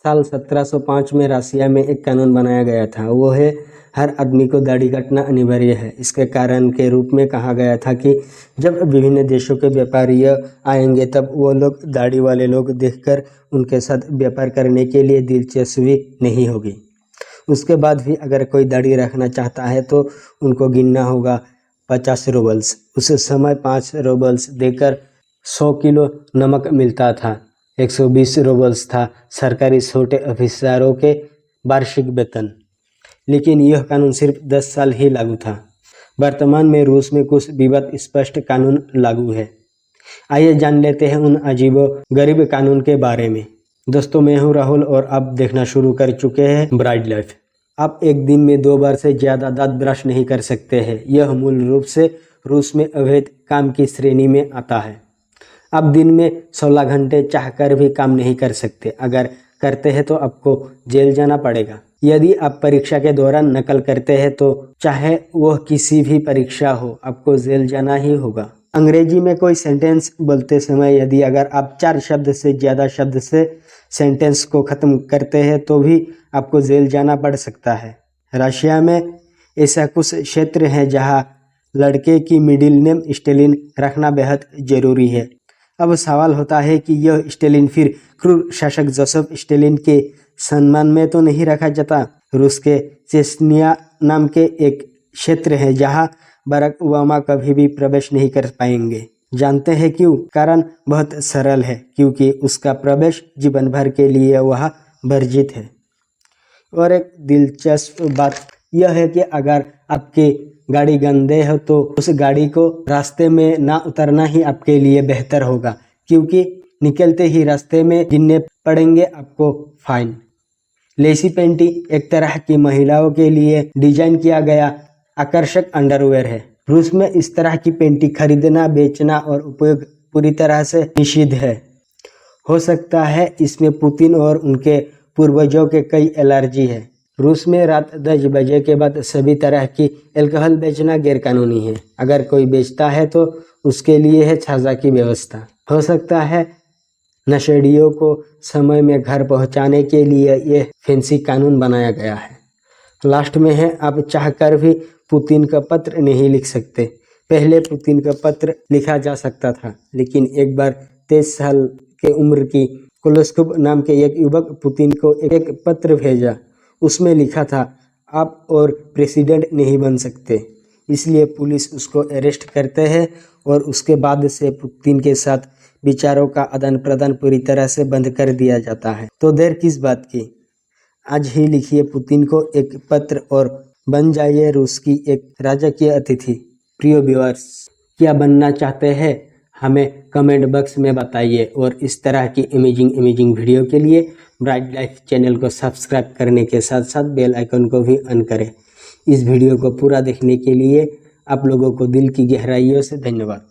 साल 1705 में रसिया में एक कानून बनाया गया था, वो है हर आदमी को दाढ़ी काटना अनिवार्य है। इसके कारण के रूप में कहा गया था कि जब विभिन्न देशों के व्यापारी आएंगे तब वो लोग दाढ़ी वाले लोग देखकर उनके साथ व्यापार करने के लिए दिलचस्पी नहीं होगी। उसके बाद भी अगर कोई दाढ़ी रखना चाहता है तो उनको गिनना होगा 50 रूबल्स। उस समय 5 रूबल्स देकर 100 किलो नमक मिलता था। 120 रूबल्स था सरकारी छोटे अफसरों के वार्षिक वेतन। लेकिन यह कानून सिर्फ 10 साल ही लागू था। वर्तमान में रूस में कुछ विवाद स्पष्ट कानून लागू है। आइए जान लेते हैं उन अजीबो गरीब कानून के बारे में। दोस्तों, मैं हूं राहुल और आप देखना शुरू कर चुके हैं ब्राइट लाइफ। आप एक दिन में 2 बार से ज़्यादा दांत ब्रश नहीं कर सकते हैं। यह मूल रूप से रूस में अवैध काम की श्रेणी में आता है। आप दिन में 16 घंटे चाहकर भी काम नहीं कर सकते। अगर करते हैं तो आपको जेल जाना पड़ेगा। यदि आप परीक्षा के दौरान नकल करते हैं तो चाहे वह किसी भी परीक्षा हो, आपको जेल जाना ही होगा। अंग्रेजी में कोई सेंटेंस बोलते समय यदि अगर आप 4 शब्द से ज़्यादा शब्द से सेंटेंस को ख़त्म करते हैं तो भी आपको जेल जाना पड़ सकता है। रशिया में ऐसा कुछ क्षेत्र है जहां लड़के की मिडिल नेम स्टेलिन रखना बेहद ज़रूरी है। अब सवाल होता है कि यह स्टेलिन फिर क्रूर शासक जोसेफ स्टेलिन के सम्मान में तो नहीं रखा जाता। रूस के चेचनिया नाम के एक क्षेत्र है जहां बराक ओबामा कभी भी प्रवेश नहीं कर पाएंगे। जानते हैं क्यों? कारण बहुत सरल है, क्योंकि उसका प्रवेश जीवन भर के लिए वह वर्जित है। और एक दिलचस्प बात यह है कि अगर आपकी गाड़ी गंदे हो तो उस गाड़ी को रास्ते में ना उतरना ही आपके लिए बेहतर होगा, क्योंकि निकलते ही रास्ते में गिनने पड़ेंगे आपको फाइन। लेसी पेंटी एक तरह की महिलाओं के लिए डिजाइन किया गया आकर्षक अंडरवेयर है। रूस में इस तरह की पेंटी खरीदना, बेचना और उपयोग पूरी तरह से निषिद्ध है। हो सकता है इसमें पुतिन और उनके पूर्वजों के कई एलर्जी है। रूस में रात 10 बजे के बाद सभी तरह की अल्कोहल बेचना गैरकानूनी है। अगर कोई बेचता है तो उसके लिए है सजा की व्यवस्था। हो सकता है नशेड़ियों को समय में घर पहुंचाने के लिए यह फैंसी कानून बनाया गया है। लास्ट में है, आप चाहकर भी पुतिन का पत्र नहीं लिख सकते। पहले पुतिन का पत्र लिखा जा सकता था, लेकिन एक बार 23 साल के उम्र की कोलोस्कुब नाम के एक युवक पुतिन को एक पत्र भेजा। उसमें लिखा था, आप और प्रेसिडेंट नहीं बन सकते। इसलिए पुलिस उसको अरेस्ट करते हैं और उसके बाद से पुतिन के साथ विचारों का आदान प्रदान पूरी तरह से बंद कर दिया जाता है। तो देर किस बात की, आज ही लिखिए पुतिन को एक पत्र और बन जाइए रूस की एक राजकीय अतिथि। प्रिय व्यूअर्स, क्या बनना चाहते हैं हमें कमेंट बॉक्स में बताइए और इस तरह की इमेजिंग वीडियो के लिए ब्राइट लाइफ चैनल को सब्सक्राइब करने के साथ साथ बेल आइकन को भी ऑन करें। इस वीडियो को पूरा देखने के लिए आप लोगों को दिल की गहराइयों से धन्यवाद।